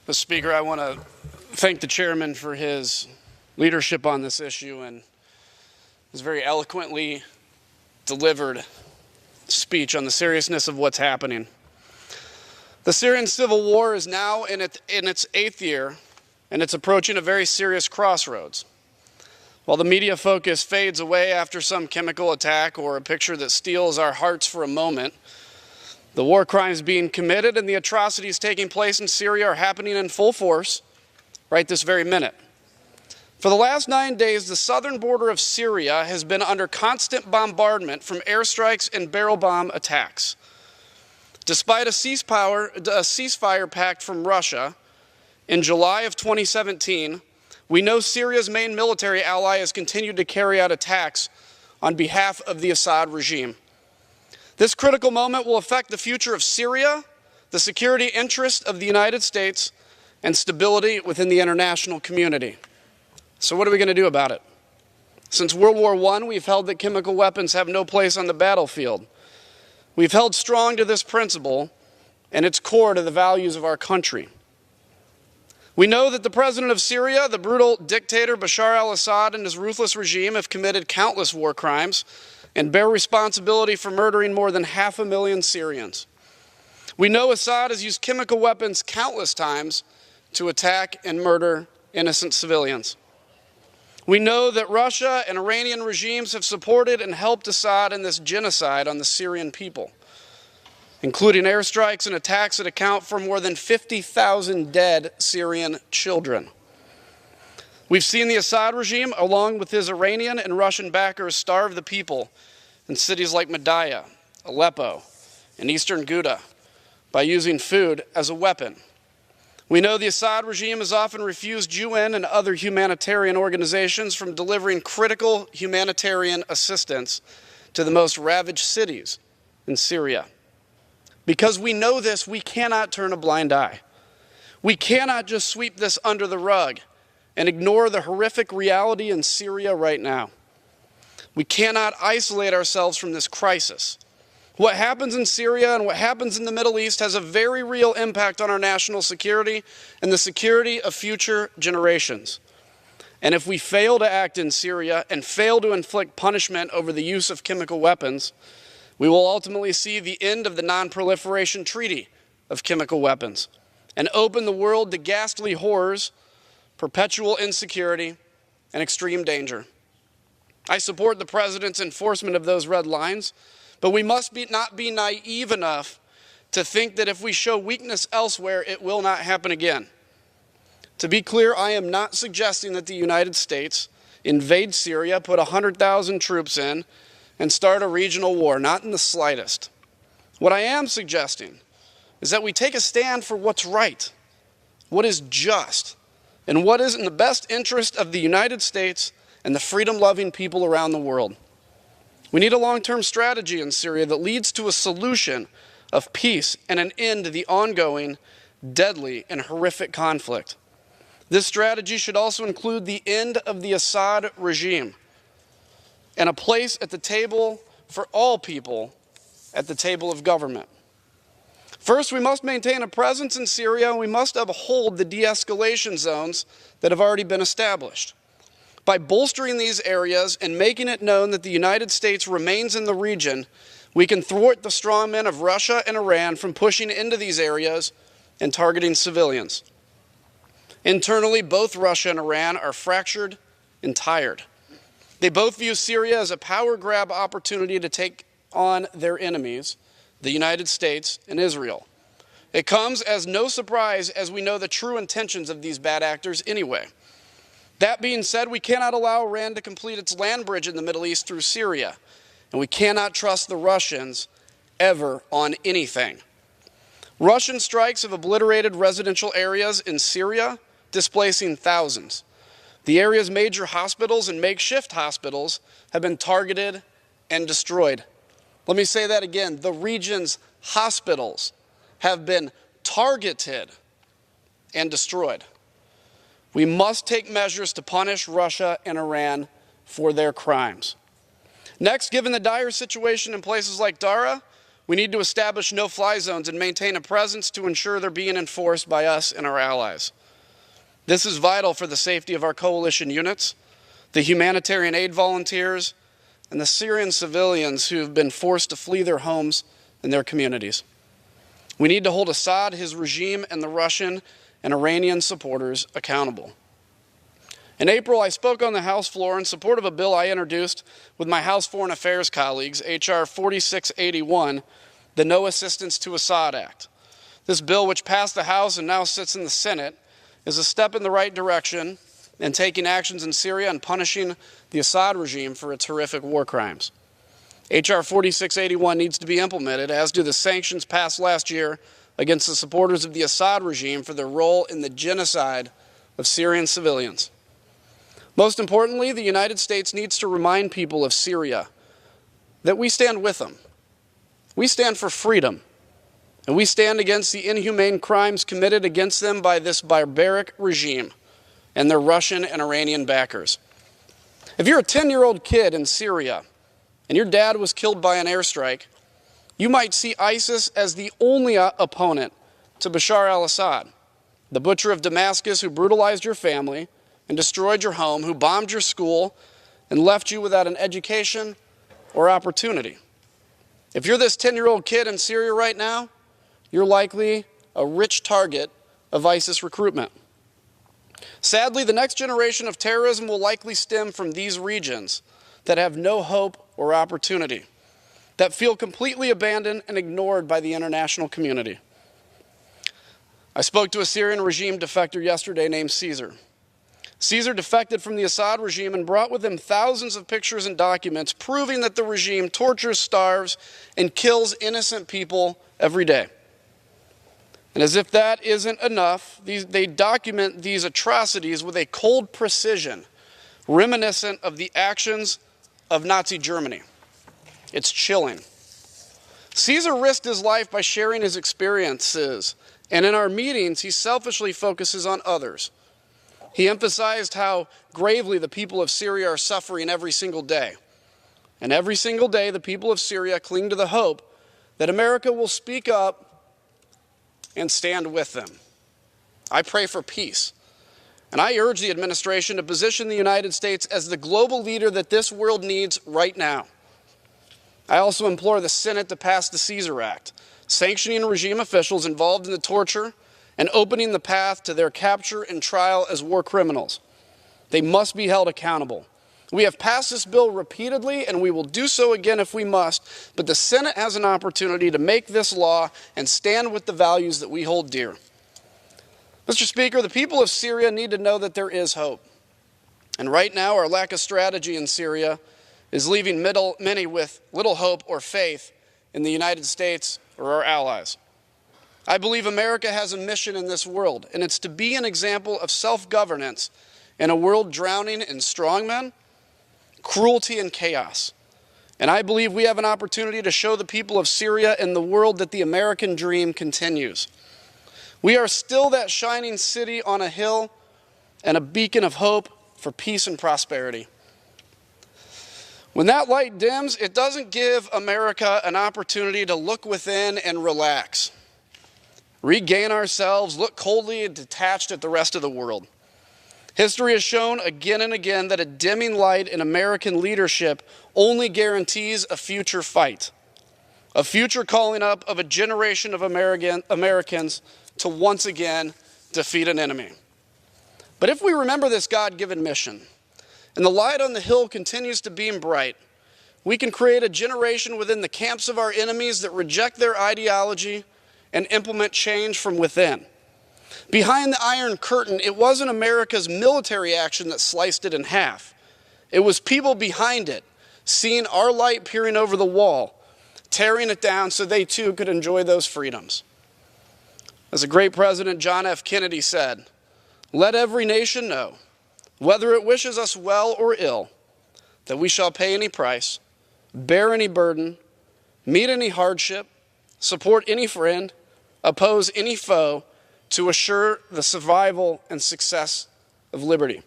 Mr. Speaker, I want to thank the chairman for his leadership on this issue and his very eloquently delivered speech on the seriousness of what's happening. The Syrian civil war is now in its 8th year, and it's approaching a very serious crossroads. While the media focus fades away after some chemical attack or a picture that steals our hearts for a moment, the war crimes being committed and the atrocities taking place in Syria are happening in full force right this very minute. For the last 9 days, the southern border of Syria has been under constant bombardment from airstrikes and barrel bomb attacks. Despite a ceasefire pact from Russia in July of 2017, we know Syria's main military ally has continued to carry out attacks on behalf of the Assad regime. This critical moment will affect the future of Syria, the security interests of the United States, and stability within the international community. So what are we going to do about it? Since World War I, we've held that chemical weapons have no place on the battlefield. We've held strong to this principle, and it's core to the values of our country. We know that the president of Syria, the brutal dictator Bashar al-Assad, and his ruthless regime have committed countless war crimes and bear responsibility for murdering more than 500,000 Syrians. We know Assad has used chemical weapons countless times to attack and murder innocent civilians. We know that Russia and Iranian regimes have supported and helped Assad in this genocide on the Syrian people, including airstrikes and attacks that account for more than 50,000 dead Syrian children. We've seen the Assad regime, along with his Iranian and Russian backers, starve the people in cities like Madaya, Aleppo, and eastern Ghouta by using food as a weapon. We know the Assad regime has often refused UN and other humanitarian organizations from delivering critical humanitarian assistance to the most ravaged cities in Syria. Because we know this, we cannot turn a blind eye. We cannot just sweep this under the rug and ignore the horrific reality in Syria right now. We cannot isolate ourselves from this crisis. What happens in Syria and what happens in the Middle East has a very real impact on our national security and the security of future generations. And if we fail to act in Syria and fail to inflict punishment over the use of chemical weapons, we will ultimately see the end of the Non-Proliferation Treaty of chemical weapons and open the world to ghastly horrors, perpetual insecurity, and extreme danger. I support the President's enforcement of those red lines, but we must not be naive enough to think that if we show weakness elsewhere, it will not happen again. To be clear, I am not suggesting that the United States invade Syria, put 100,000 troops in, and start a regional war, not in the slightest. What I am suggesting is that we take a stand for what's right, what is just, and what is in the best interest of the United States and the freedom-loving people around the world. We need a long-term strategy in Syria that leads to a solution of peace and an end to the ongoing, deadly, and horrific conflict. This strategy should also include the end of the Assad regime and a place at the table for all people at the table of government. First, we must maintain a presence in Syria, and we must uphold the de-escalation zones that have already been established. By bolstering these areas and making it known that the United States remains in the region, we can thwart the strongmen of Russia and Iran from pushing into these areas and targeting civilians. Internally, both Russia and Iran are fractured and tired. They both view Syria as a power grab opportunity to take on their enemies, the United States and Israel. It comes as no surprise as we know the true intentions of these bad actors anyway. That being said, we cannot allow Iran to complete its land bridge in the Middle East through Syria, and we cannot trust the Russians ever on anything. Russian strikes have obliterated residential areas in Syria, displacing thousands. The area's major hospitals and makeshift hospitals have been targeted and destroyed. Let me say that again. The region's hospitals have been targeted and destroyed. We must take measures to punish Russia and Iran for their crimes. Next, given the dire situation in places like Dara, We need to establish no-fly zones and maintain a presence to ensure they're being enforced by us and our allies. This is vital for the safety of our coalition units, the humanitarian aid volunteers, and the Syrian civilians who have been forced to flee their homes and their communities. We need to hold Assad, his regime, and the Russian and Iranian supporters accountable. In April, I spoke on the House floor in support of a bill I introduced with my House Foreign Affairs colleagues, H.R. 4681, the No Assistance to Assad Act. This bill, which passed the House and now sits in the Senate, is a step in the right direction in taking actions in Syria and punishing the Assad regime for its horrific war crimes. H.R. 4681 needs to be implemented, as do the sanctions passed last year against the supporters of the Assad regime for their role in the genocide of Syrian civilians. Most importantly, the United States needs to remind people of Syria that we stand with them. We stand for freedom, and we stand against the inhumane crimes committed against them by this barbaric regime and their Russian and Iranian backers. If you're a 10-year-old kid in Syria and your dad was killed by an airstrike, you might see ISIS as the only opponent to Bashar al-Assad, the butcher of Damascus who brutalized your family and destroyed your home, who bombed your school and left you without an education or opportunity. If you're this 10-year-old kid in Syria right now, you're likely a rich target of ISIS recruitment. Sadly, the next generation of terrorism will likely stem from these regions that have no hope or opportunity, that feel completely abandoned and ignored by the international community. I spoke to a Syrian regime defector yesterday named Caesar. Caesar defected from the Assad regime and brought with him thousands of pictures and documents proving that the regime tortures, starves, and kills innocent people every day. And as if that isn't enough, they document these atrocities with a cold precision reminiscent of the actions of Nazi Germany. It's chilling. Caesar risked his life by sharing his experiences, and in our meetings, he selfishly focuses on others. He emphasized how gravely the people of Syria are suffering every single day. And every single day, the people of Syria cling to the hope that America will speak up and stand with them. I pray for peace. And I urge the administration to position the United States as the global leader that this world needs right now. I also implore the Senate to pass the Caesar Act, sanctioning regime officials involved in the torture and opening the path to their capture and trial as war criminals. They must be held accountable. We have passed this bill repeatedly, and we will do so again if we must, but the Senate has an opportunity to make this law and stand with the values that we hold dear. Mr. Speaker, the people of Syria need to know that there is hope. And right now, our lack of strategy in Syria is leaving many with little hope or faith in the United States or our allies. I believe America has a mission in this world, and it's to be an example of self-governance in a world drowning in strongmen, cruelty, and chaos. And I believe we have an opportunity to show the people of Syria and the world that the American dream continues. We are still that shining city on a hill and a beacon of hope for peace and prosperity. When that light dims, it doesn't give America an opportunity to look within and relax, regain ourselves, look coldly and detached at the rest of the world. History has shown again and again that a dimming light in American leadership only guarantees a future fight, a future calling up of a generation of Americans to once again defeat an enemy. But if we remember this God-given mission, and the light on the hill continues to beam bright, we can create a generation within the camps of our enemies that reject their ideology and implement change from within. Behind the Iron Curtain, it wasn't America's military action that sliced it in half. It was people behind it, seeing our light peering over the wall, tearing it down so they too could enjoy those freedoms. As the great President John F. Kennedy said, "Let every nation know, whether it wishes us well or ill, that we shall pay any price, bear any burden, meet any hardship, support any friend, oppose any foe, to assure the survival and success of liberty."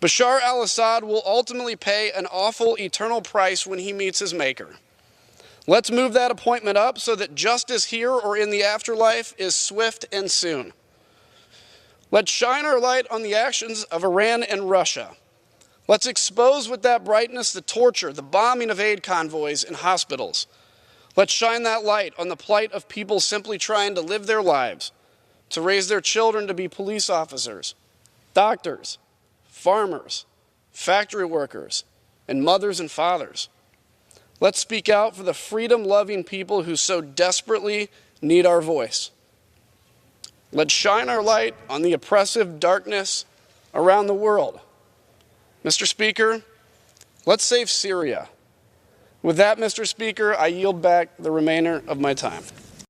Bashar al-Assad will ultimately pay an awful eternal price when he meets his maker. Let's move that appointment up so that justice here or in the afterlife is swift and soon. Let's shine our light on the actions of Iran and Russia. Let's expose with that brightness the torture, the bombing of aid convoys in hospitals. Let's shine that light on the plight of people simply trying to live their lives, to raise their children to be police officers, doctors, farmers, factory workers, and mothers and fathers. Let's speak out for the freedom-loving people who so desperately need our voice. Let's shine our light on the oppressive darkness around the world. Mr. Speaker, let's save Syria. With that, Mr. Speaker, I yield back the remainder of my time.